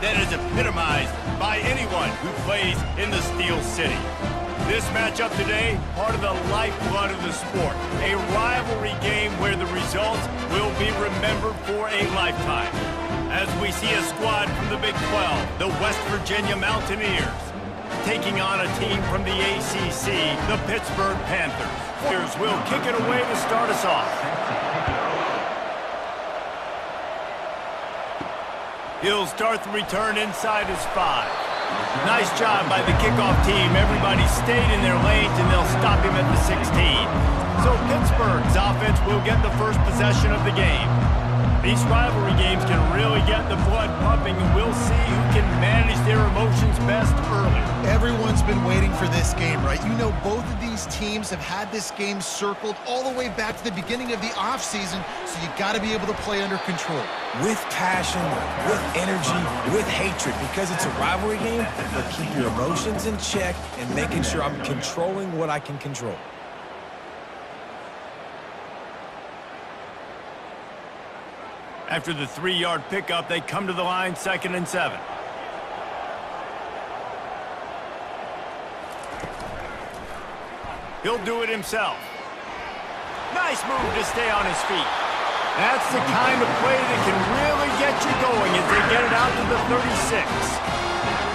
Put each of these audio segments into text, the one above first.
that is epitomized by anyone who plays in the Steel City. This matchup today, part of the lifeblood of the sport. A rivalry game where the results will be remembered for a lifetime. As we see a squad from the Big 12, the West Virginia Mountaineers, taking on a team from the ACC, the Pittsburgh Panthers. Warriors will kick it away to start us off. He'll start the return inside his 5. Nice job by the kickoff team. Everybody stayed in their lanes, and they'll stop him at the 16. So Pittsburgh's offense will get the first possession of the game. These rivalry games can really get the blood pumping, and we'll see who can manage their emotions best early. Everyone's been waiting for this game, right? You know, both of these teams have had this game circled all the way back to the beginning of the offseason, so you got to be able to play under control. With passion, with energy, with hatred, because it's a rivalry game, but keep your emotions in check and making sure I'm controlling what I can control. After the 3-yard pickup, they come to the line, 2nd and 7. He'll do it himself. Nice move to stay on his feet. That's the kind of play that can really get you going as they get it out to the 36.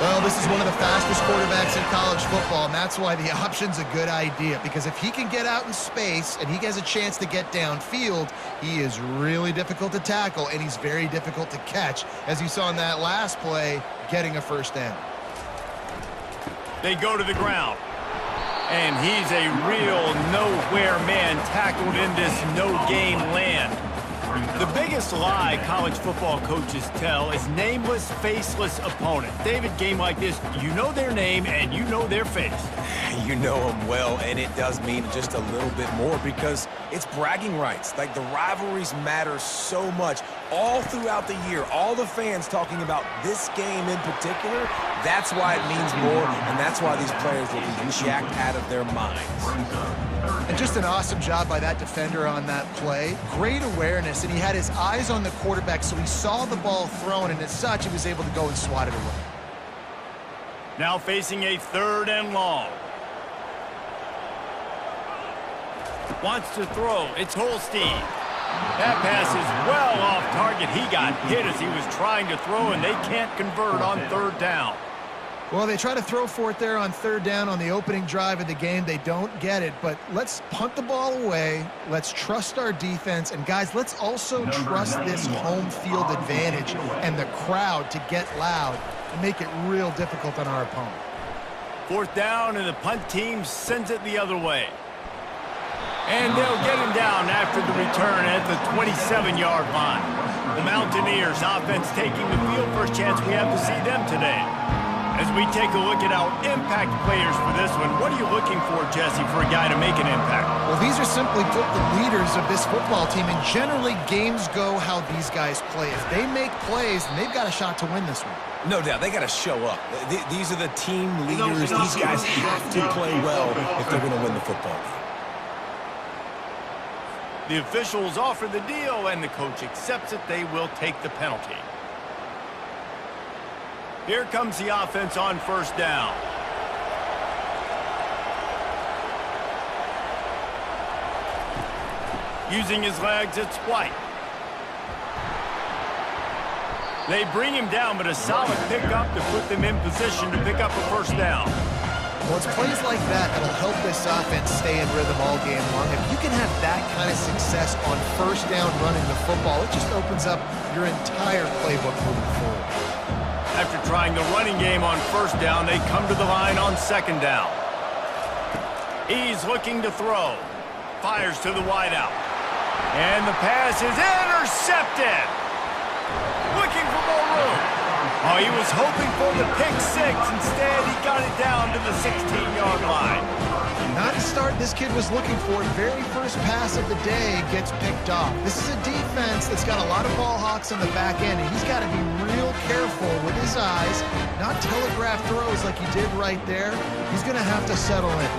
Well, this is one of the fastest quarterbacks in college football, and that's why the option's a good idea, because if he can get out in space and he has a chance to get downfield, he is really difficult to tackle, and he's very difficult to catch, as you saw in that last play, getting a first down. They go to the ground, and he's a real nowhere man tackled in this no-game land. The biggest lie college football coaches tell is nameless, faceless opponent. David, game like this, you know their name and you know their face. You know them well, and it does mean just a little bit more because it's bragging rights. Like, the rivalries matter so much all throughout the year. All the fans talking about this game in particular, that's why it means more, and that's why these players will be jacked out of their minds. And just an awesome job by that defender on that play. Great awareness, and he had his eyes on the quarterback, so he saw the ball thrown, and as such, he was able to go and swat it away. Now facing a 3rd and long. Wants to throw. It's Holstein. That pass is well off target. He got hit as he was trying to throw, and they can't convert on 3rd down. Well, they try to throw for it there on 3rd down on the opening drive of the game. They don't get it, but let's punt the ball away. Let's trust our defense. And, guys, let's also trust this home field advantage and the crowd to get loud and make it real difficult on our opponent. 4th down, and the punt team sends it the other way. And they'll get him down after the return at the 27-yard line. The Mountaineers offense taking the field. First chance we have to see them today. As we take a look at our impact players for this one, what are you looking for, Jesse, for a guy to make an impact? Well, these are simply put the leaders of this football team, and generally games go how these guys play. If they make plays, then they've got a shot to win this one. No doubt, they got to show up. These are the team leaders. These guys have to play well if they're going to win the football game. The officials offer the deal, and the coach accepts it. They will take the penalty. Here comes the offense on 1st down. Using his legs, it's White. They bring him down, but a solid pickup to put them in position to pick up a 1st down. Well, it's plays like that that'll help this offense stay in rhythm all game long. If you can have that kind of success on 1st down running the football, it just opens up your entire playbook moving forward. After trying the running game on 1st down, they come to the line on 2nd down. He's looking to throw. Fires to the wideout. And the pass is intercepted. Looking for more room. Oh, he was hoping for the pick 6. Instead, he got it down to the 16-yard line. Not the start this kid was looking for. Very first pass of the day gets picked off. This is a defense that's got a lot of ball hawks on the back end, and he's got to be real careful with his eyes, not telegraph throws like he did right there. He's going to have to settle in.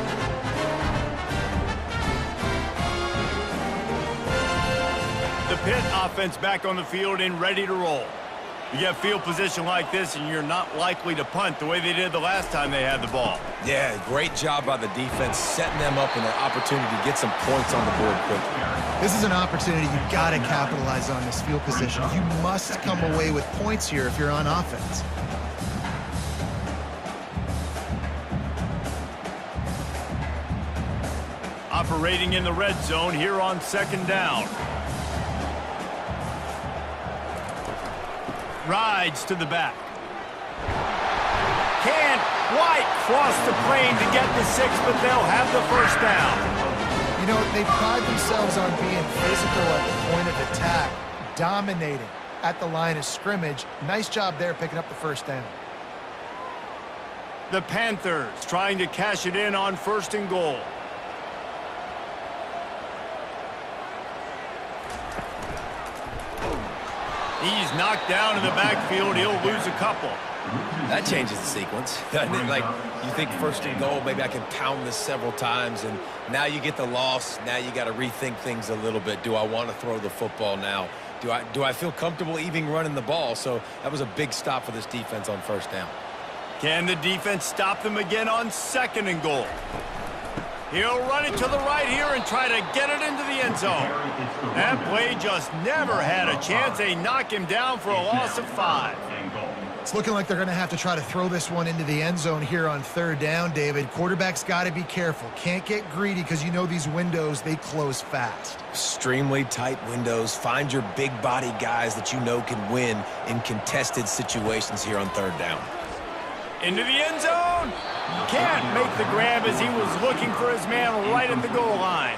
The Pitt offense back on the field and ready to roll. You get field position like this, and you're not likely to punt the way they did the last time they had the ball. Yeah, great job by the defense, setting them up in an opportunity to get some points on the board quickly. This is an opportunity you've got to capitalize on, this field position. You must come away with points here if you're on offense. Operating in the red zone here on 2nd down. Rides to the back. Can't quite cross the plane to get the 6, but they'll have the 1st down. You know, they pride themselves on being physical at the point of attack, dominating at the line of scrimmage. Nice job there picking up the 1st down. The Panthers trying to cash it in on 1st and goal. He's knocked down in the backfield. He'll lose a couple. That changes the sequence. Like, you think 1st and goal, maybe I can pound this several times, and now you get the loss. Now you got to rethink things a little bit. Do I want to throw the football now? Do I feel comfortable even running the ball? So that was a big stop for this defense on 1st down. Can the defense stop them again on 2nd and goal? He'll run it to the right here and try to get it into the end zone. That play just never had a chance. They knock him down for a loss of 5. It's looking like they're going to have to try to throw this one into the end zone here on 3rd down, David. Quarterback's got to be careful. Can't get greedy because you know these windows, they close fast. Extremely tight windows. Find your big body guys that you know can win in contested situations here on 3rd down. Into the end zone. Can't make the grab as he was looking for his man right at the goal line.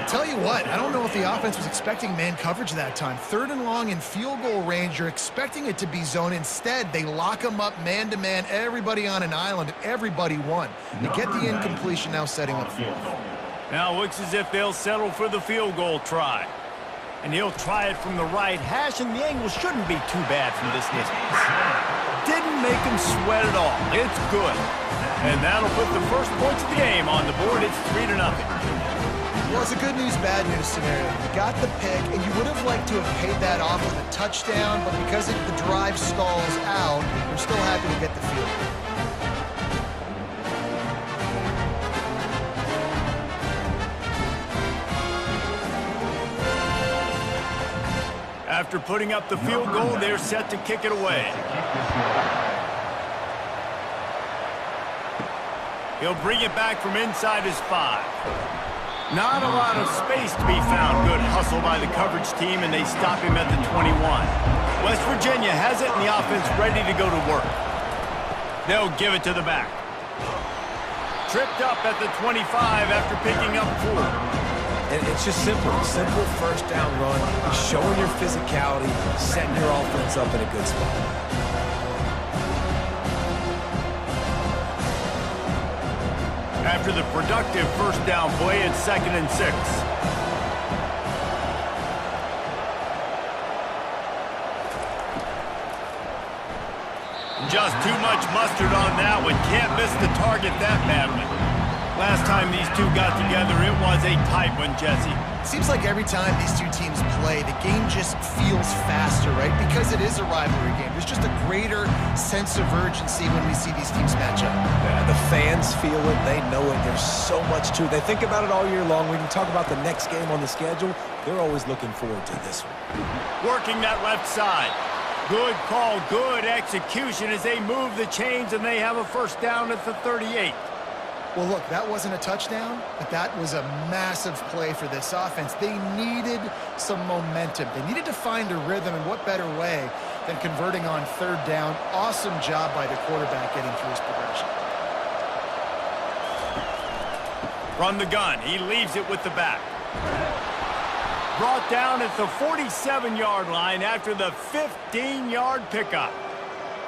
Tell you what, I don't know if the offense was expecting man coverage that time. 3rd and long in field goal range, you're expecting it to be zone. Instead, they lock them up man-to-man, everybody on an island, and everybody won. They get the incompletion, now setting up 4th. Now looks as if they'll settle for the field goal try. And he'll try it from the right hash, and the angle shouldn't be too bad from this distance. Didn't make him sweat at all. It's good. And that'll put the 1st points of the game on the board. It's 3-0. Well, it's a good news, bad news scenario. You got the pick, and you would have liked to have paid that off with a touchdown, but because the drive stalls out, you're still happy to get the field goal. After putting up the field goal, they're set to kick it away. He'll bring it back from inside his 5. Not a lot of space to be found. Good hustle by the coverage team, and they stop him at the 21. West Virginia has it, and the offense ready to go to work. They'll give it to the back. Tripped up at the 25 after picking up 4. And it's just simple 1st down run, showing your physicality, setting your offense up in a good spot. After the productive 1st down play, it's 2nd and 6. Just too much mustard on that one. Can't miss the target that badly. Last time these two got together, it was a tight one, Jesse. Seems like every time these two teams play, the game just feels faster, right? Because it is a rivalry game. There's just a greater sense of urgency when we see these teams match up. Yeah, the fans feel it. They know it. There's so much to it. They think about it all year long. We can talk about the next game on the schedule. They're always looking forward to this one. Working that left side. Good call, good execution as they move the chains, and they have a 1st down at the 38. Well, look, that wasn't a touchdown, but that was a massive play for this offense. They needed some momentum. They needed to find a rhythm, and what better way than converting on 3rd down. Awesome job by the quarterback getting through his progression. From the gun, he leaves it with the back. Brought down at the 47-yard line after the 15-yard pickup.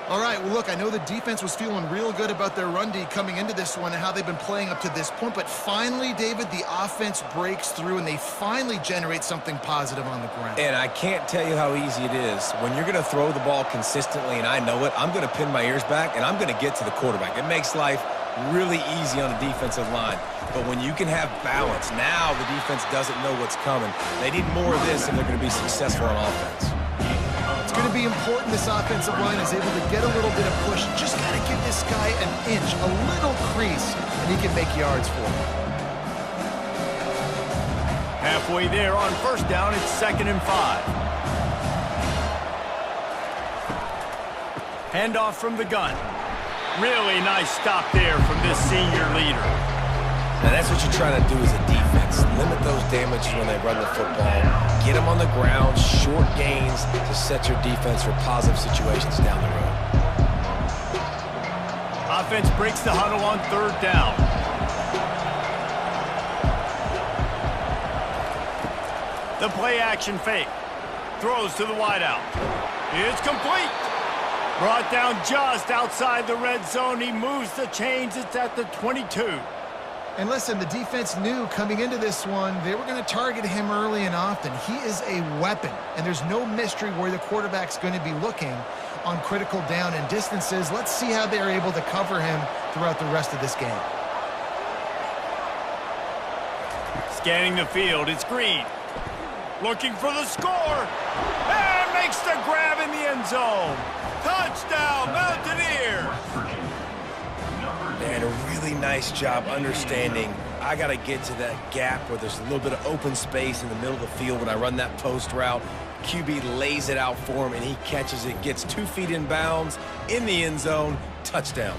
All right, well, look, I know the defense was feeling real good about their run D coming into this one and how they've been playing up to this point, but finally, David, the offense breaks through and they finally generate something positive on the ground. And I can't tell you how easy it is. When you're going to throw the ball consistently, and I know it, I'm going to pin my ears back, and I'm going to get to the quarterback. It makes life really easy on the defensive line. But when you can have balance, now the defense doesn't know what's coming. They need more of this if they're going to be successful on offense. It's going going to be important this offensive line is able to get a little bit of push. Just got to give this guy an inch, a little crease, and he can make yards for him. Halfway there on first down, it's 2nd and 5. Handoff from the gun. Really nice stop there from this senior leader. Now that's what you're trying to do as a defense. Limit those damages when they run the football. Get them on the ground, short gains to set your defense for positive situations down the road. Offense breaks the huddle on 3rd down. The play action fake. Throws to the wideout. It's complete. Brought down just outside the red zone. He moves the chains. It's at the 22. And listen, the defense knew coming into this one, they were going to target him early and often. He is a weapon, and there's no mystery where the quarterback's going to be looking on critical down and distances. Let's see how they're able to cover him throughout the rest of this game. Scanning the field, it's Green. Looking for the score. And makes the grab in the end zone. Touchdown, Mountaineer. And a really nice job understanding I got to get to that gap where there's a little bit of open space in the middle of the field when I run that post route. QB lays it out for him, and he catches it, gets 2 feet in bounds in the end zone. Touchdown.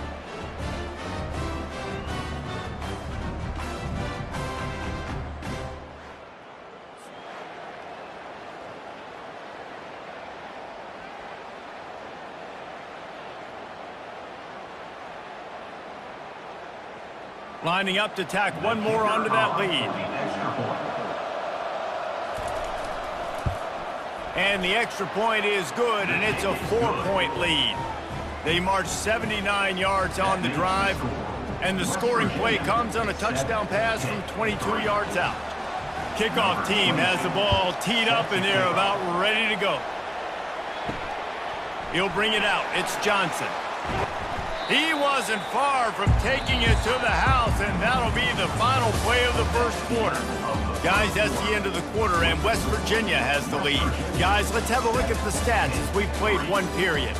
Lining up to tack one more onto that lead. And the extra point is good, and it's a 4-point lead. They march 79 yards on the drive, and the scoring play comes on a touchdown pass from 22 yards out. Kickoff team has the ball teed up, and they're about ready to go. He'll bring it out. It's Johnson. He wasn't far from taking it to the house, and that'll be the final play of the first quarter. Guys, that's the end of the quarter, and West Virginia has the lead. Guys, let's have a look at the stats as we've played one period.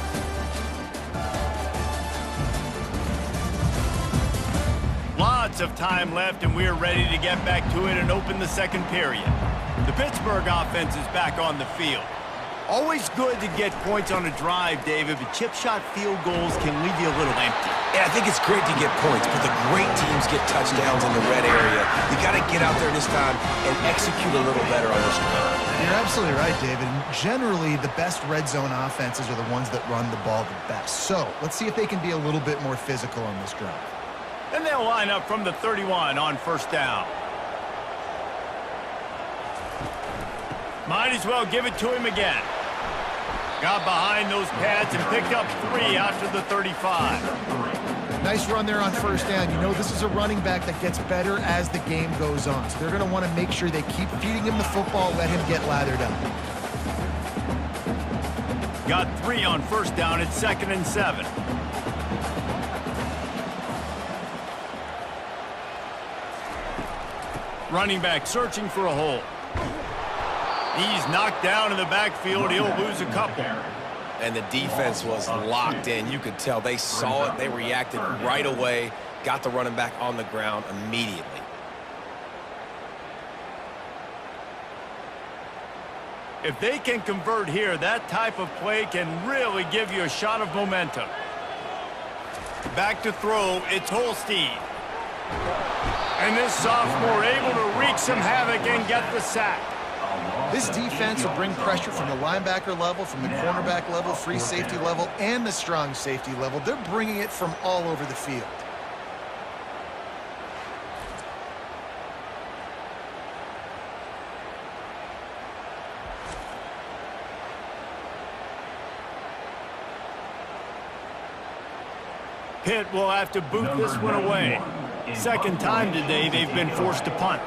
Lots of time left, and we're ready to get back to it and open the second period. The Pittsburgh offense is back on the field. Always good to get points on a drive, David, but chip shot field goals can leave you a little empty. Yeah, I think it's great to get points, but the great teams get touchdowns in the red area. You got to get out there this time and execute a little better on this drive. You're absolutely right, David. Generally, the best red zone offenses are the ones that run the ball the best. So let's see if they can be a little bit more physical on this drive. And they'll line up from the 31 on first down. Might as well give it to him again. Got behind those pads and picked up 3 after the 35. Nice run there on first down. You know this is a running back that gets better as the game goes on. So they're going to want to make sure they keep feeding him the football, let him get lathered up. Got 3 on first down. It's 2nd and 7. Running back searching for a hole. He's knocked down in the backfield. He'll lose a couple. And the defense was locked in. You could tell they saw it. They reacted right away. Got the running back on the ground immediately. If they can convert here, that type of play can really give you a shot of momentum. Back to throw, it's Holstein. And this sophomore able to wreak some havoc and get the sack. This defense will bring pressure from the linebacker level, from the cornerback level, free safety level, and the strong safety level. They're bringing it from all over the field. Pitt will have to boot this one away. Second time today they've been forced to punt.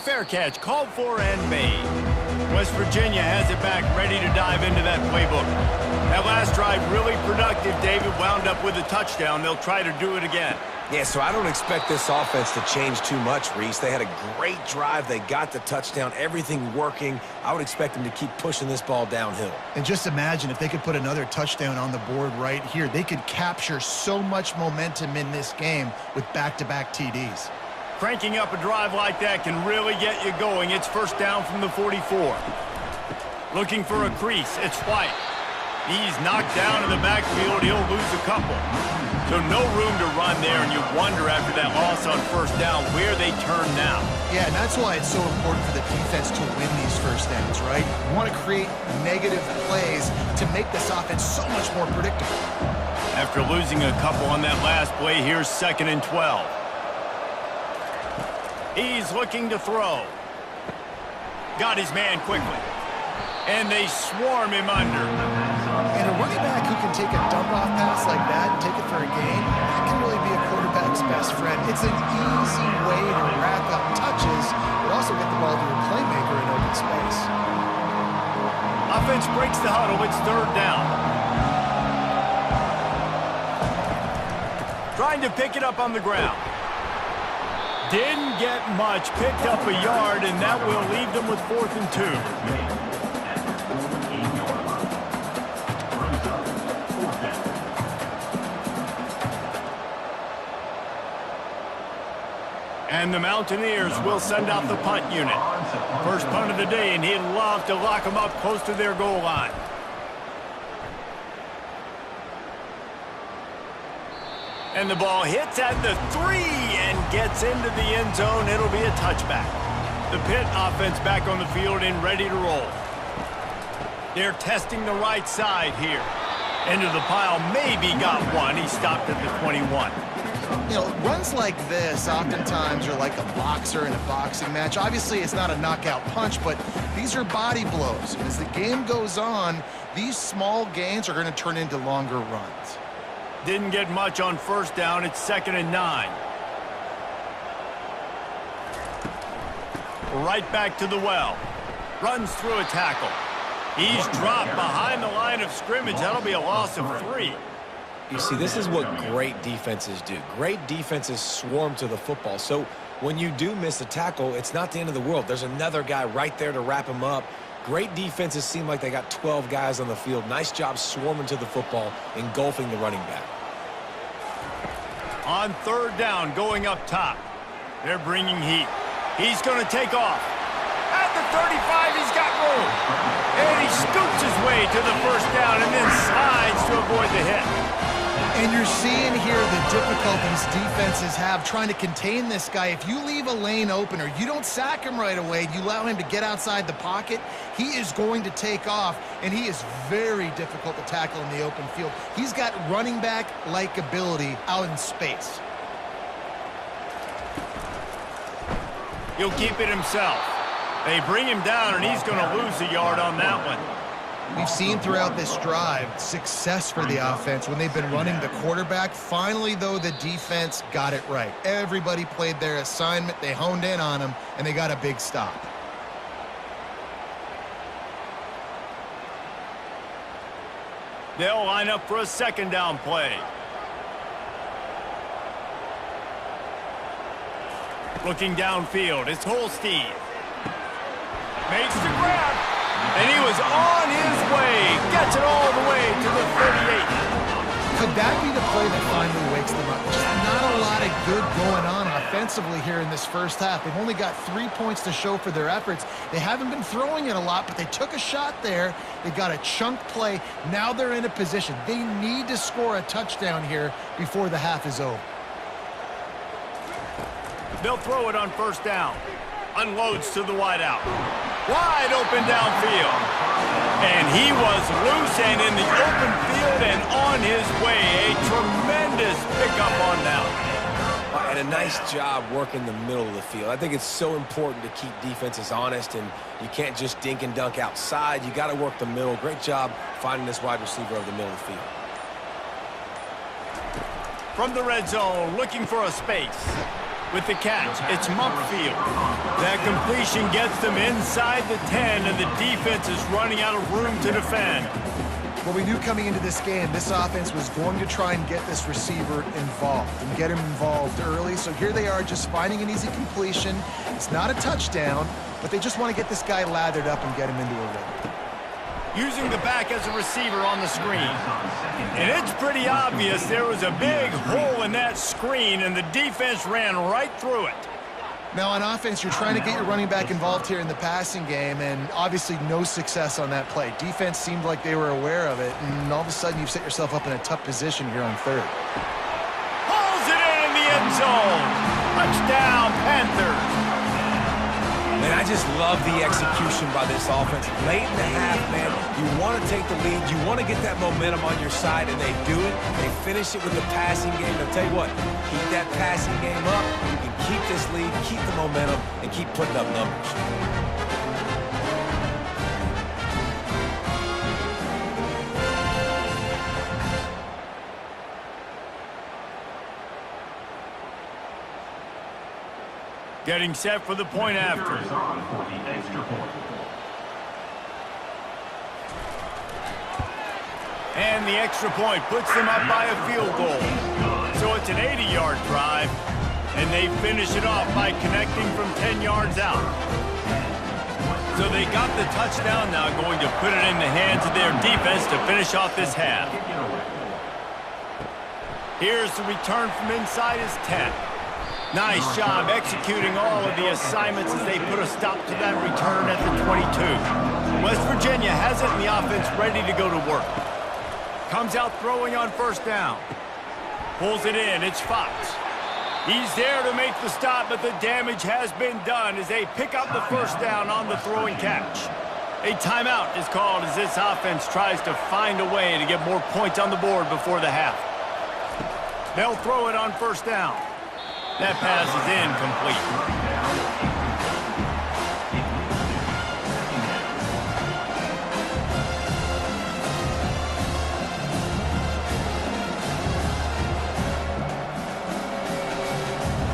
Fair catch called for and made. West Virginia has it back, ready to dive into that playbook. That last drive really productive. David wound up with a touchdown. They'll try to do it again. Yeah, so I don't expect this offense to change too much, Reese. They had a great drive. They got the touchdown, everything working. I would expect them to keep pushing this ball downhill. And just imagine if they could put another touchdown on the board right here. They could capture so much momentum in this game with back-to-back TDs. Cranking up a drive like that can really get you going. It's first down from the 44. Looking for a crease. It's White. He's knocked down in the backfield. He'll lose a couple. So no room to run there, and you wonder after that loss on first down where they turn now. Yeah, and that's why it's so important for the defense to win these first downs, right? You want to create negative plays to make this offense so much more predictable. After losing a couple on that last play, here's 2nd and 12. He's looking to throw. Got his man quickly. And they swarm him under. And a running back who can take a dump-off pass like that and take it for a gain, that can really be a quarterback's best friend. It's an easy way to rack up touches, but also get the ball to a playmaker in open space. Offense breaks the huddle. It's 3rd down. Trying to pick it up on the ground. Didn't get much. Picked up a yard, and that will leave them with 4th and 2. And the Mountaineers will send out the punt unit. First punt of the day, and he'd love to lock them up close to their goal line. And the ball hits at the 3 and gets into the end zone. It'll be a touchback. The Pitt offense back on the field and ready to roll. They're testing the right side here. Into the pile, maybe got one. He stopped at the 21. You know, runs like this oftentimes are like a boxer in a boxing match. Obviously, it's not a knockout punch, but these are body blows. And as the game goes on, these small gains are going to turn into longer runs. Didn't get much on first down. It's 2nd and 9. Right back to the well. Runs through a tackle. He's dropped behind the line of scrimmage. That'll be a loss of 3. You see, this is what great defenses do. Great defenses swarm to the football. So when you do miss a tackle, it's not the end of the world. There's another guy right there to wrap him up. Great defenses seem like they got 12 guys on the field. Nice job swarming to the football, engulfing the running back. On 3rd down, going up top. They're bringing heat. He's going to take off. At the 35, he's got room. And he scoots his way to the first down and then slides to avoid the hit. And you're seeing here the difficulties defenses have trying to contain this guy. If you leave a lane open or you don't sack him right away, you allow him to get outside the pocket, he is going to take off, and he is very difficult to tackle in the open field. He's got running back-like ability out in space. He'll keep it himself. They bring him down, and he's going to lose a yard on that one. We've seen throughout this drive success for the offense when they've been running the quarterback. Finally, though, the defense got it right. Everybody played their assignment. They honed in on him, and they got a big stop. They'll line up for a 2nd down play. Looking downfield, it's Holstein. Makes the grab. And he was on his way. Gets it all the way to the 38. Could that be the play that finally wakes them up? Just not a lot of good going on offensively here in this first half. They've only got 3 points to show for their efforts. They haven't been throwing it a lot, but they took a shot there. They got a chunk play. Now they're in a position. They need to score a touchdown here before the half is over. They'll throw it on first down. Unloads to the wideout. Wide open downfield. And he was loose and in the open field and on his way. A tremendous pickup on that. And a nice job working the middle of the field. I think it's so important to keep defenses honest, and you can't just dink and dunk outside. You got to work the middle. Great job finding this wide receiver over the middle of the field. From the red zone, looking for a space. With the catch, it's Mumpfield. That completion gets them inside the 10, and the defense is running out of room to defend. Well, we knew coming into this game, this offense was going to try and get this receiver involved and get him involved early. So here they are just finding an easy completion. It's not a touchdown, but they just want to get this guy lathered up and get him into a rhythm. Using the back as a receiver on the screen. And it's pretty obvious there was a big hole in that screen, and the defense ran right through it. Now, on offense, you're trying to get your running back involved here in the passing game, and obviously no success on that play. Defense seemed like they were aware of it, and all of a sudden you've set yourself up in a tough position here on third. Pulls it in the end zone. Touchdown, Panthers. Man, I just love the execution by this offense. Late in the half, man, you want to take the lead. You want to get that momentum on your side, and they do it. They finish it with the passing game. I'll tell you what, keep that passing game up. You can keep this lead, keep the momentum, and keep putting up numbers. Getting set for the point after. And the extra point puts them up by a field goal. So it's an 80-yard drive, and they finish it off by connecting from 10 yards out. So they got the touchdown now, going to put it in the hands of their defense to finish off this half. Here's the return from inside his 10. Nice job executing all of the assignments as they put a stop to that return at the 22. West Virginia has it in the offense ready to go to work. Comes out throwing on first down. Pulls it in. It's Fox. He's there to make the stop, but the damage has been done as they pick up the first down on the throwing catch. A timeout is called as this offense tries to find a way to get more points on the board before the half. They'll throw it on first down. That pass is incomplete.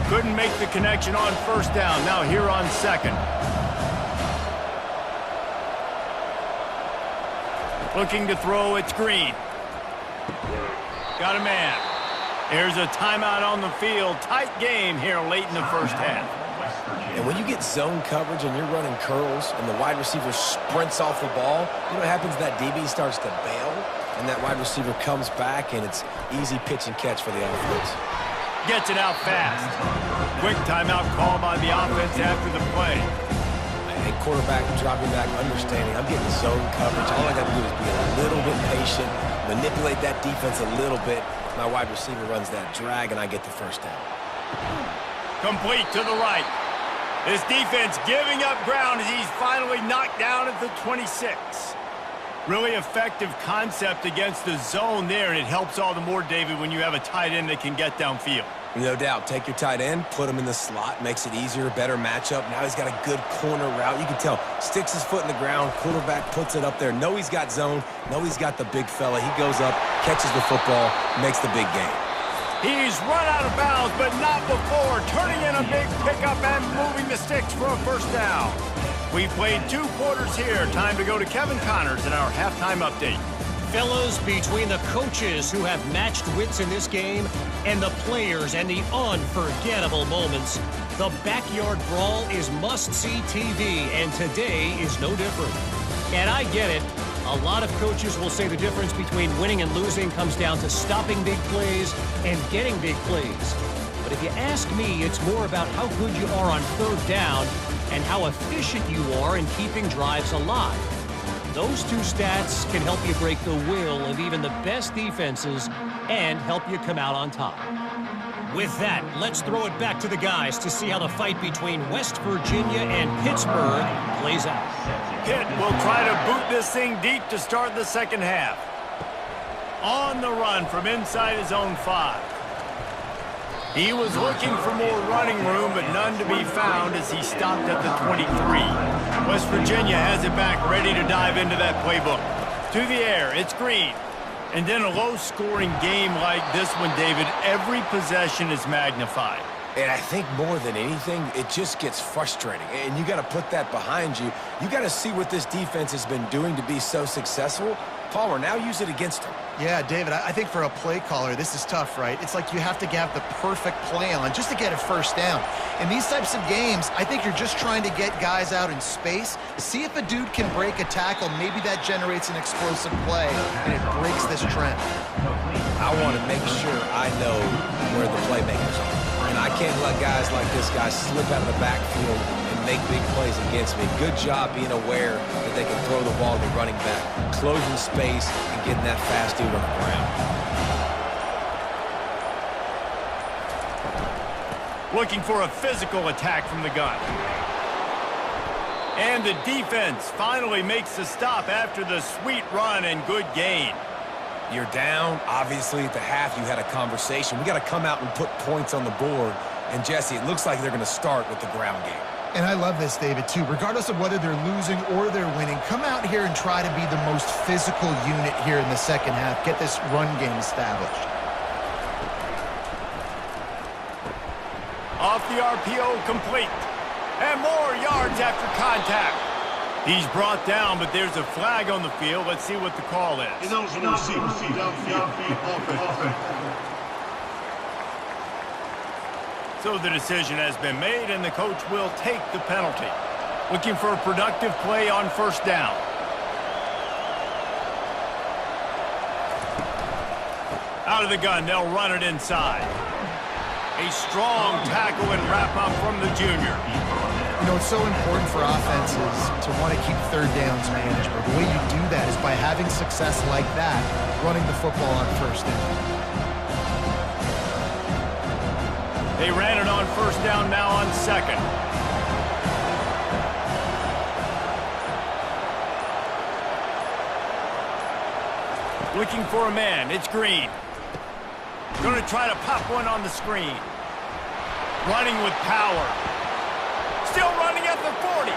Couldn't make the connection on first down. Now here on second. Looking to throw, it's Green. Got a man. There's a timeout on the field. Tight game here late in the first half. And when you get zone coverage and you're running curls and the wide receiver sprints off the ball, you know what happens? That DB starts to bail, and that wide receiver comes back, and it's easy pitch and catch for the offense. Gets it out fast. Quick timeout call by the offense after the play. Hey, quarterback dropping back, understanding I'm getting zone coverage. All I got to do is be a little bit patient, manipulate that defense a little bit. My wide receiver runs that drag, and I get the first down. Complete to the right. This defense giving up ground as he's finally knocked down at the 26. Really effective concept against the zone there, and it helps all the more, David, when you have a tight end that can get downfield. No doubt. Take your tight end, put him in the slot, makes it easier, better matchup. Now he's got a good corner route. You can tell, sticks his foot in the ground, quarterback puts it up there. Know he's got zone, know he's got the big fella. He goes up, catches the football, makes the big game. He's run out of bounds, but not before. Turning in a big pickup and moving the sticks for a first down. We've played 2 quarters here. Time to go to Kevin Connors in our halftime update. Fellas, between the coaches who have matched wits in this game and the players and the unforgettable moments, the backyard brawl is must-see TV, and today is no different. And I get it. A lot of coaches will say the difference between winning and losing comes down to stopping big plays and getting big plays. But if you ask me, it's more about how good you are on third down and how efficient you are in keeping drives alive. Those 2 stats can help you break the will of even the best defenses and help you come out on top. With that, let's throw it back to the guys to see how the fight between West Virginia and Pittsburgh plays out. Pitt will try to boot this thing deep to start the second half. On the run from inside his own 5. He was looking for more running room, but none to be found as he stopped at the 23. West Virginia has it back, ready to dive into that playbook. To the air, it's Green. And then a low-scoring game like this one, David, every possession is magnified. And I think more than anything, it just gets frustrating. And you got to put that behind you. You got to see what this defense has been doing to be so successful. Palmer, now use it against them. Yeah, David, I think for a play caller, this is tough, right? It's like you have to have the perfect play on just to get a first down. In these types of games, I think you're just trying to get guys out in space, see if a dude can break a tackle. Maybe that generates an explosive play, and it breaks this trend. I want to make sure I know where the playmakers are. And I can't let guys like this guy slip out of the backfield and make big plays against me. Good job being aware that they can throw the ball to the running back, closing space, and getting that fast dude on the ground. Looking for a physical attack from the gun. And the defense finally makes the stop after the sweet run and good gain. You're down. Obviously, at the half, you had a conversation. We got to come out and put points on the board. And, Jesse, it looks like they're going to start with the ground game. And I love this, David, too. Regardless of whether they're losing or they're winning, come out here and try to be the most physical unit here in the second half. Get this run game established. Off the RPO, complete. And more yards after contact. He's brought down, but there's a flag on the field. Let's see what the call is. So the decision has been made, and the coach will take the penalty. Looking for a productive play on first down. Out of the gun, they'll run it inside. A strong tackle and wrap-up from the junior. You know, it's so important for offenses to want to keep third downs manageable. The way you do that is by having success like that, running the football on first down. They ran it on first down, now on second. Looking for a man. It's Green. Going to try to pop one on the screen. Running with power. Still running at the 40.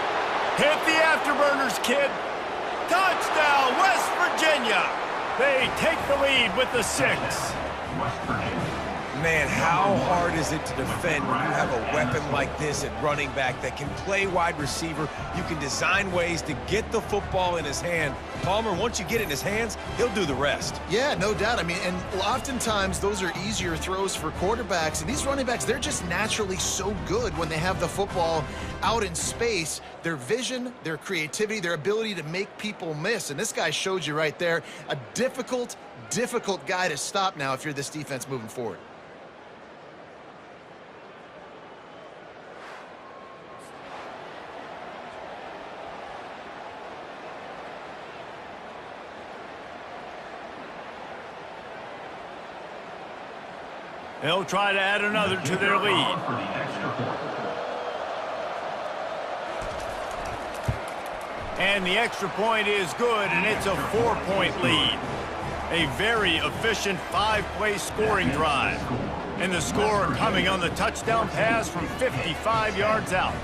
Hit the afterburners, kid. Touchdown, West Virginia. They take the lead with the 6. Man, how hard is it to defend when you have a weapon like this at running back that can play wide receiver? You can design ways to get the football in his hand. Palmer, once you get it in his hands, he'll do the rest. Yeah, no doubt. I mean, and oftentimes those are easier throws for quarterbacks. And these running backs, they're just naturally so good when they have the football out in space. Their vision, their creativity, their ability to make people miss. And this guy showed you right there, a difficult guy to stop now if you're this defense moving forward. They'll try to add another to their lead. And the extra point is good, and it's a 4-point lead. A very efficient 5-play scoring drive. And the score coming on the touchdown pass from 55 yards out.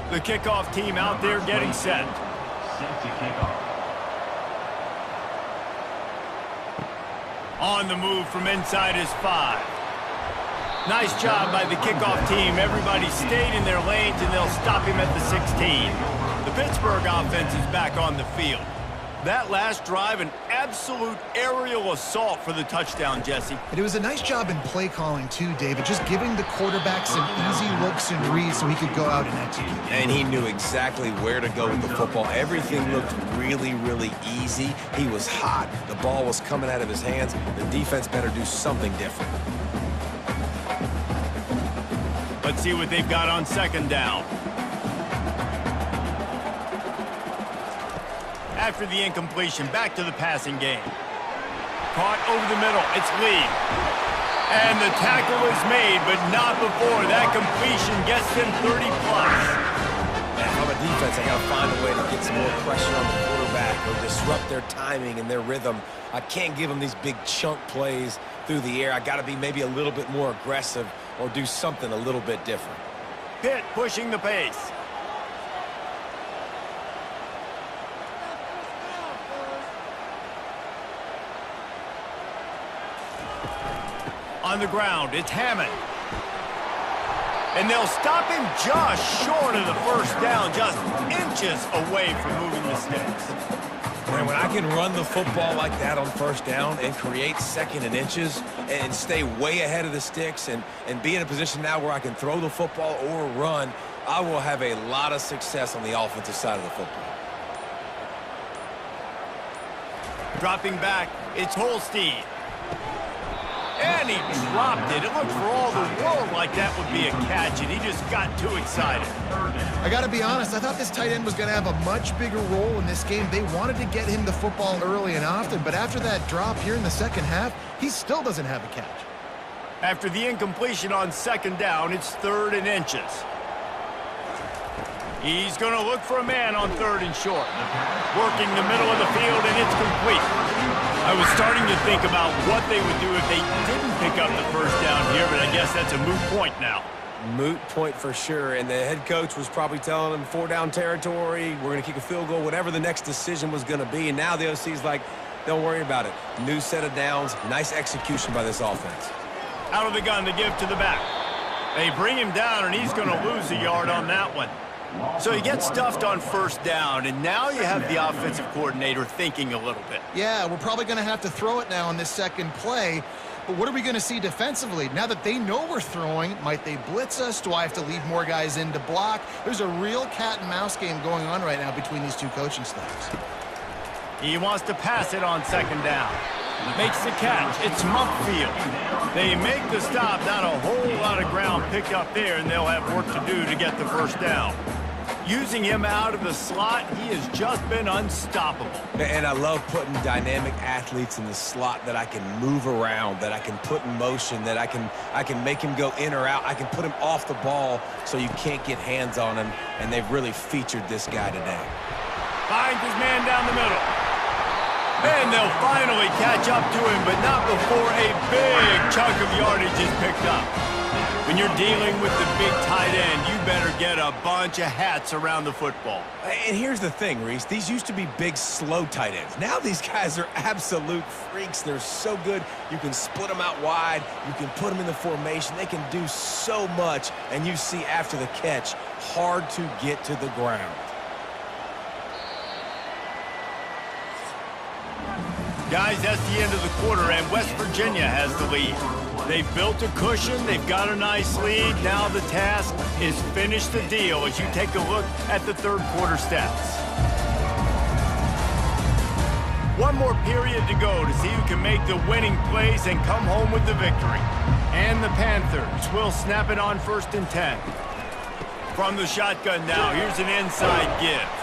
The kickoff team out there getting set. Set to kickoff. On the move from inside his 5. Nice job by the kickoff team. Everybody stayed in their lanes, and they'll stop him at the 16. The Pittsburgh offense is back on the field. That last drive, an absolute aerial assault for the touchdown, Jesse. And it was a nice job in play calling, too, David, just giving the quarterback some easy looks and reads so he could go out and execute. And he knew exactly where to go with the football. Everything looked really, really easy. He was hot. The ball was coming out of his hands. The defense better do something different. Let's see what they've got on second down. After the incompletion, back to the passing game. Caught over the middle. It's Lee. And the tackle is made, but not before that completion gets them 30+. And from a defense, I got to find a way to get some more pressure on the quarterback or disrupt their timing and their rhythm. I can't give them these big chunk plays through the air. I got to be maybe a little bit more aggressive or do something a little bit different. Pitt pushing the pace. On the ground, it's Hammond. And they'll stop him just short of the first down, just inches away from moving the sticks. And when I can run the football like that on first down and create second and inches and stay way ahead of the sticks and be in a position now where I can throw the football or run, I will have a lot of success on the offensive side of the football. Dropping back, it's Holstein. And he dropped it. It looked for all the world like that would be a catch, and he just got too excited. I got to be honest, I thought this tight end was going to have a much bigger role in this game. They wanted to get him the football early and often, but after that drop here in the second half, he still doesn't have a catch. After the incompletion on second down, it's 3rd and inches. He's going to look for a man on 3rd and short. Working the middle of the field, and it's complete. I was starting to think about what they would do if they didn't pick up the first down here, but I guess that's a moot point now. Moot point for sure, and the head coach was probably telling them 4-down territory, we're going to kick a field goal, whatever the next decision was going to be, and now the OC's like, don't worry about it. New set of downs, nice execution by this offense. Out of the gun to give to the back. They bring him down, and he's going to lose a yard on that one. So he gets stuffed on first down, and now you have the offensive coordinator thinking a little bit. Yeah, we're probably going to have to throw it now on this second play. But what are we going to see defensively? Now that they know we're throwing, might they blitz us? Do I have to leave more guys in to block? There's a real cat-and-mouse game going on right now between these two coaching staffs. He wants to pass it on second down. Makes the catch. It's Mumpfield. They make the stop. Not a whole lot of ground picked up there, and they'll have work to do to get the first down. Using him out of the slot, he has just been unstoppable. And I love putting dynamic athletes in the slot that I can move around, that I can put in motion, that I can make him go in or out. I can put him off the ball so you can't get hands on him, and they've really featured this guy today. Finds his man down the middle. And they'll finally catch up to him, but not before a big chunk of yardage is picked up. When you're dealing with the big tight end, you better get a bunch of hats around the football. And here's the thing, Reese. These used to be big, slow tight ends. Now these guys are absolute freaks. They're so good. You can split them out wide. You can put them in the formation. They can do so much. And you see after the catch, hard to get to the ground. Guys, that's the end of the quarter, and West Virginia has the lead. They've built a cushion. They've got a nice lead. Now the task is finish the deal as you take a look at the third quarter stats. One more period to go to see who can make the winning plays and come home with the victory. And the Panthers will snap it on 1st and 10. From the shotgun now, here's an inside give.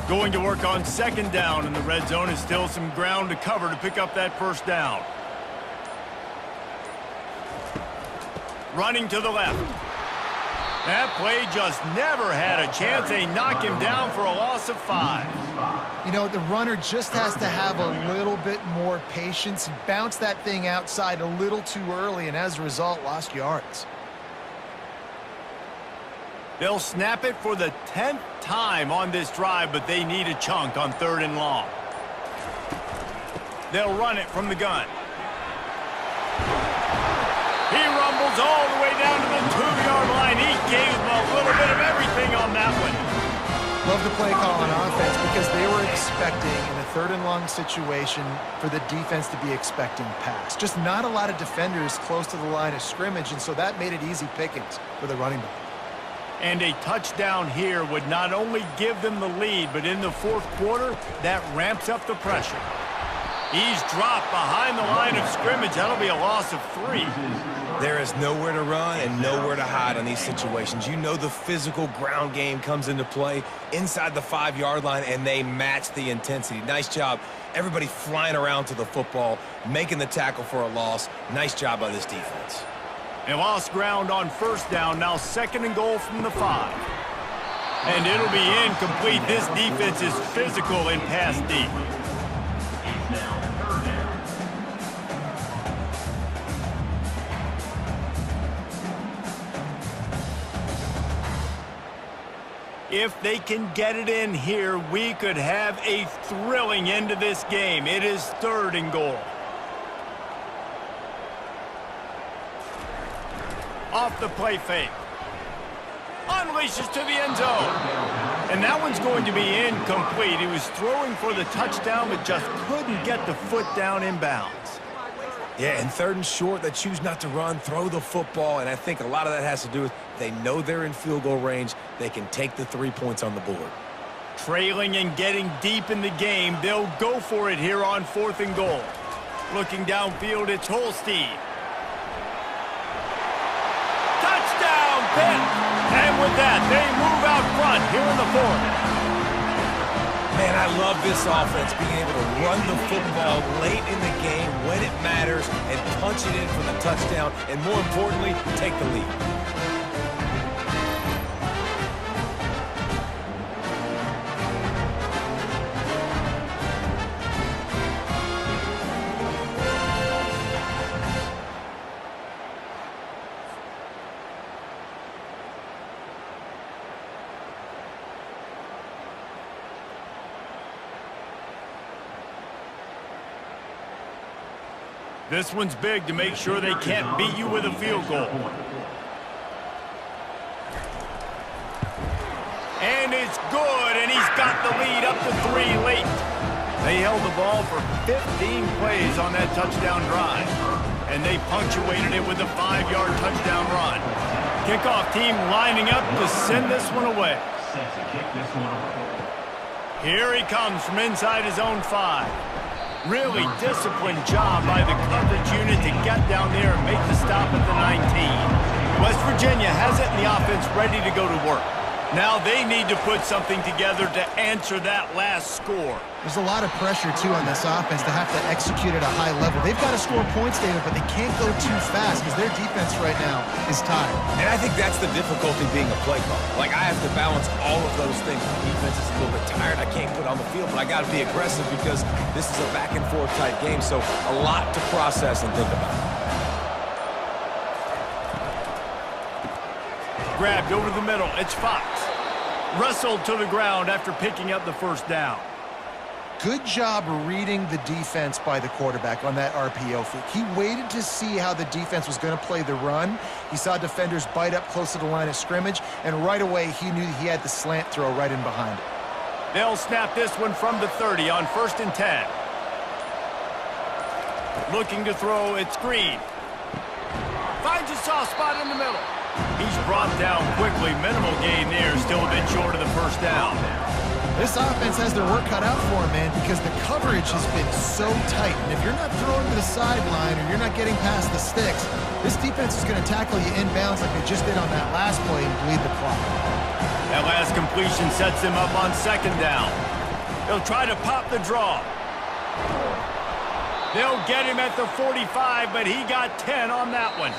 Going to work on second down, and the red zone is still some ground to cover to pick up that first down. Running to the left. That play just never had a chance. They knock him down for a loss of 5. You know, the runner just has to have a little bit more patience. Bounce that thing outside a little too early, and as a result, lost yards. They'll snap it for the 10th time on this drive, but they need a chunk on 3rd and long. They'll run it from the gun. He rumbles all the way down to the 2-yard line. He gave him a little bit of everything on that one. Love the play call on offense because they were expecting in a 3rd and long situation for the defense to be expecting pass. Just not a lot of defenders close to the line of scrimmage, and so that made it easy pickings for the running back. And a touchdown here would not only give them the lead, but in the fourth quarter, that ramps up the pressure. He's dropped behind the line of scrimmage. That'll be a loss of 3. There is nowhere to run and nowhere to hide in these situations. You know the physical ground game comes into play inside the 5-yard line, and they match the intensity. Nice job. Everybody flying around to the football, making the tackle for a loss. Nice job by this defense. They lost ground on first down, now 2nd and goal from the 5. And it'll be incomplete. This defense is physical and pass deep. If they can get it in here, we could have a thrilling end to this game. It is 3rd and goal. Off the play fake. Unleashes to the end zone. And that one's going to be incomplete. He was throwing for the touchdown, but just couldn't get the foot down inbounds. Yeah, and 3rd and short, they choose not to run, throw the football, and I think a lot of that has to do with they know they're in field goal range. They can take the 3 points on the board. Trailing and getting deep in the game, they'll go for it here on 4th and goal. Looking downfield, it's Holstein. Touchdown, Pitt! And with that, they move out front here in the 4th. Man, I love this offense, being able to run the football late in the game when it matters and punch it in for the touchdown, and more importantly, take the lead. This one's big to make sure they can't beat you with a field goal. And it's good, and he's got the lead up to 3 late. They held the ball for 15 plays on that touchdown drive, and they punctuated it with a 5-yard touchdown run. Kickoff team lining up to send this one away. Here he comes from inside his own 5. Really disciplined job by the coverage unit to get down there and make the stop at the 19. West Virginia has it in the offense ready to go to work. Now they need to put something together to answer that last score. There's a lot of pressure, too, on this offense to have to execute at a high level. They've got to score points, David, but they can't go too fast because their defense right now is tired. And I think that's the difficulty being a play caller. Like, I have to balance all of those things. The defense is a little bit tired. I can't put on the field, but I got to be aggressive because this is a back-and-forth type game, so a lot to process and think about. Grabbed over the middle. It's Fox. Wrestled to the ground after picking up the 1st down. Good job reading the defense by the quarterback on that RPO fake. He waited to see how the defense was going to play the run. He saw defenders bite up close to the line of scrimmage, and right away he knew he had the slant throw right in behind it. They'll snap this one from the 30 on 1st and 10. Looking to throw, it's Green. Finds a soft spot in the middle. He's brought down quickly. Minimal gain there, still a bit short of the 1st down. This offense has their work cut out for them, man, because the coverage has been so tight. And if you're not throwing to the sideline or you're not getting past the sticks, this defense is going to tackle you inbounds like they just did on that last play and bleed the clock. That last completion sets them up on 2nd down. They'll try to pop the draw. They'll get him at the 45, but he got 10 on that one.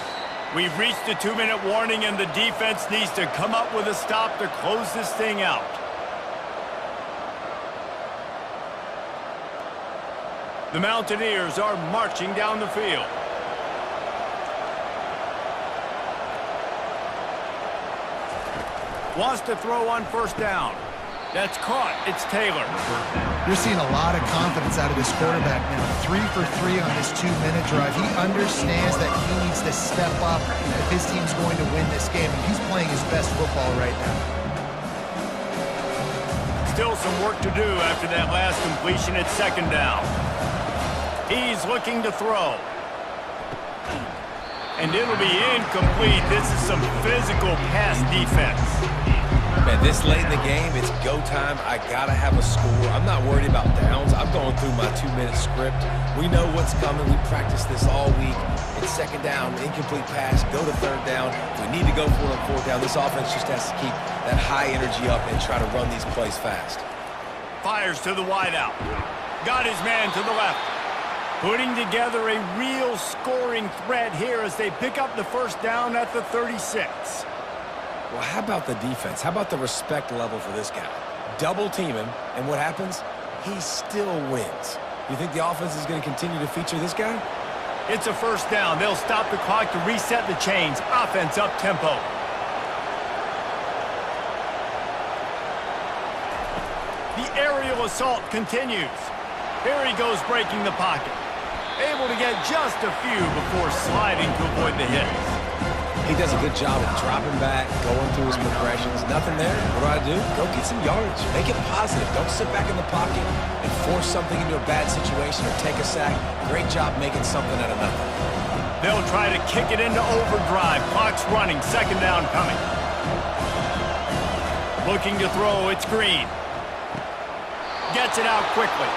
We've reached the 2-minute warning, and the defense needs to come up with a stop to close this thing out. The Mountaineers are marching down the field. Wants to throw on 1st down. That's caught. It's Taylor. You're seeing a lot of confidence out of this quarterback now. 3 for 3 on this 2-minute drive. He understands that he needs to step up if his team's going to win this game. And he's playing his best football right now. Still some work to do after that last completion at 2nd down. He's looking to throw. And it'll be incomplete. This is some physical pass defense. Man, this late in the game, it's go time. I got to have a score. I'm not worried about downs. I'm going through my 2-minute script. We know what's coming. We practiced this all week. It's 2nd down, incomplete pass, go to 3rd down. If we need to go for it on 4th down, this offense just has to keep that high energy up and try to run these plays fast. Fires to the wideout. Got his man to the left. Putting together a real scoring threat here as they pick up the 1st down at the 36. Well, how about the defense? How about the respect level for this guy? Double team him, and what happens? He still wins. You think the offense is going to continue to feature this guy? It's a 1st down. They'll stop the clock to reset the chains. Offense up tempo. physical assault continues. Here he goes breaking the pocket. Able to get just a few before sliding to avoid the hits. He does a good job of dropping back, going through his progressions. Nothing there. What do? Go get some yardage. Make it positive. Don't sit back in the pocket and force something into a bad situation or take a sack. Great job making something out of nothing. They'll try to kick it into overdrive. Clock's running. Second down coming. Looking to throw. It's Green. Gets it out quickly.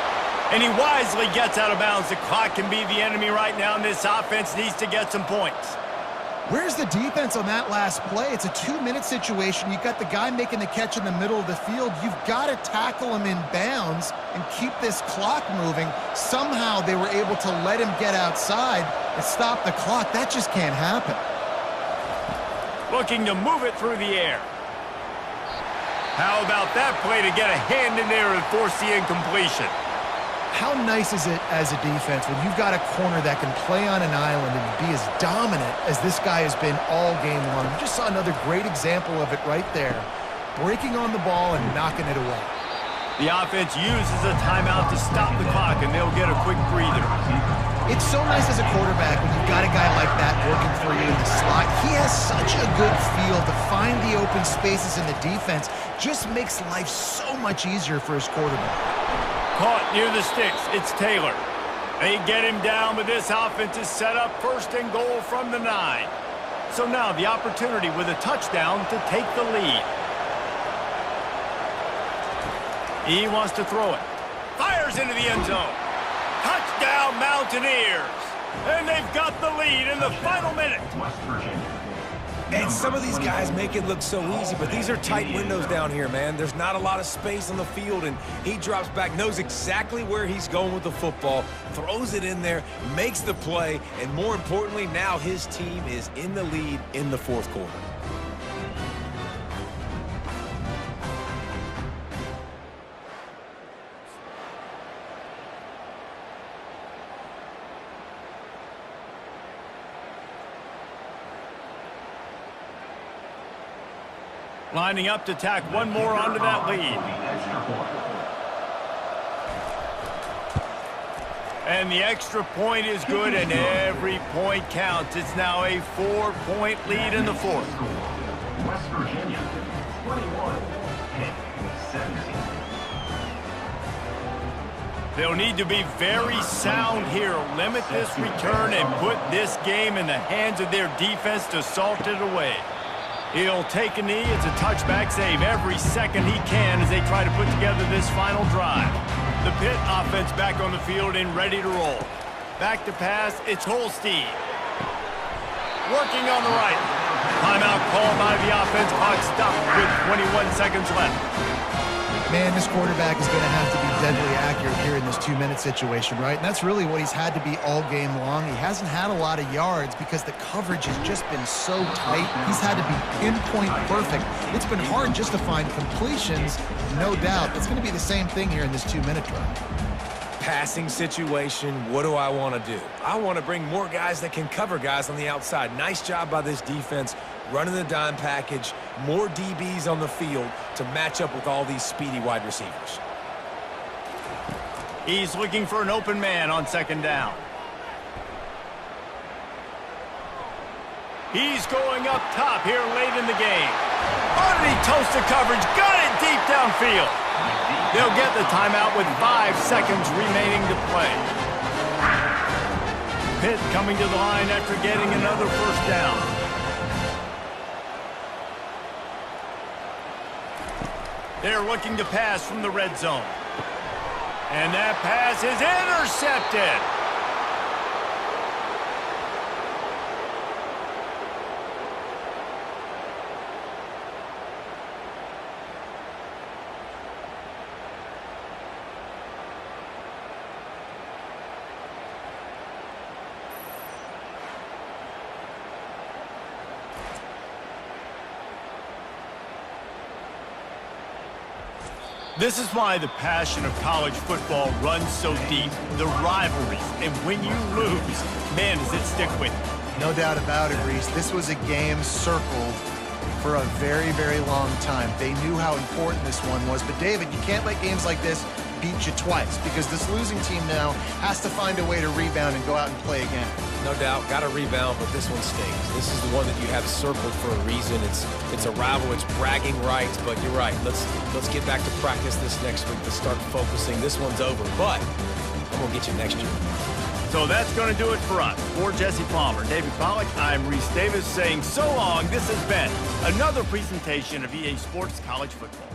And he wisely gets out of bounds. The clock can be the enemy right now, and this offense needs to get some points. Where's the defense on that last play? It's a 2-minute situation. You've got the guy making the catch in the middle of the field. You've got to tackle him in bounds and keep this clock moving. Somehow they were able to let him get outside and stop the clock. That just can't happen. Looking to move it through the air. How about that play to get a hand in there and force the incompletion? How nice is it as a defense when you've got a corner that can play on an island and be as dominant as this guy has been all game long? We just saw another great example of it right there. Breaking on the ball and knocking it away. The offense uses a timeout to stop the clock, and they'll get a quick breather. It's so nice as a quarterback when you've got a guy like that working for you in the slot. He has such a good feel to find the open spaces in the defense. Just makes life so much easier for his quarterback. Caught near the sticks. It's Taylor. They get him down, but this offense is set up first and goal from the 9. So now the opportunity with a touchdown to take the lead. He wants to throw it. Fires into the end zone. Touchdown, Mountaineers. And they've got the lead in the final minute. And some of these guys make it look so easy, but these are tight windows down here, man. There's not a lot of space on the field, and he drops back, knows exactly where he's going with the football, throws it in there, makes the play, and more importantly, now his team is in the lead in the fourth quarter. Lining up to tack one more onto that lead. And the extra point is good, and every point counts. It's now a 4-point lead in the fourth. West Virginia, 21, Pitt, 17. They'll need to be very sound here. Limit this return and put this game in the hands of their defense to salt it away. He'll take a knee. It's a touchback save every second he can as they try to put together this final drive. The Pitt offense back on the field and ready to roll. Back to pass. It's Holstein. Working on the right. Timeout called by the offense. Clock stopped with 21 seconds left. Man, this quarterback is going to have to be deadly accurate here in this 2-minute situation, right? And that's really what he's had to be all game long. He hasn't had a lot of yards because the coverage has just been so tight. He's had to be pinpoint perfect. It's been hard just to find completions, no doubt. That's going to be the same thing here in this 2-minute drive. Passing situation, what do I want to do? I want to bring more guys that can cover guys on the outside. Nice job by this defense, running the dime package, more DBs on the field to match up with all these speedy wide receivers. He's looking for an open man on second down. He's going up top here late in the game. Underneath toasted coverage, got it deep downfield. They'll get the timeout with 5 seconds remaining to play. Pitt coming to the line after getting another first down. They're looking to pass from the red zone. And that pass is intercepted. This is why the passion of college football runs so deep. The rivalries, and when you lose, man, does it stick with you. No doubt about it, Reese. This was a game circled for a very, very long time. They knew how important this one was. But, David, you can't let games like this beat you twice because this losing team now has to find a way to rebound and go out and play again. No doubt, got to rebound, but this one stings. This is the one that you have circled for a reason. It's a rival, it's bragging rights, but you're right. Let's get back to practice this next week to start focusing. This one's over, but I'm going to get you next year. So that's going to do it for us. For Jesse Palmer, David Pollack, I'm Reese Davis saying so long. This has been another presentation of EA Sports College Football.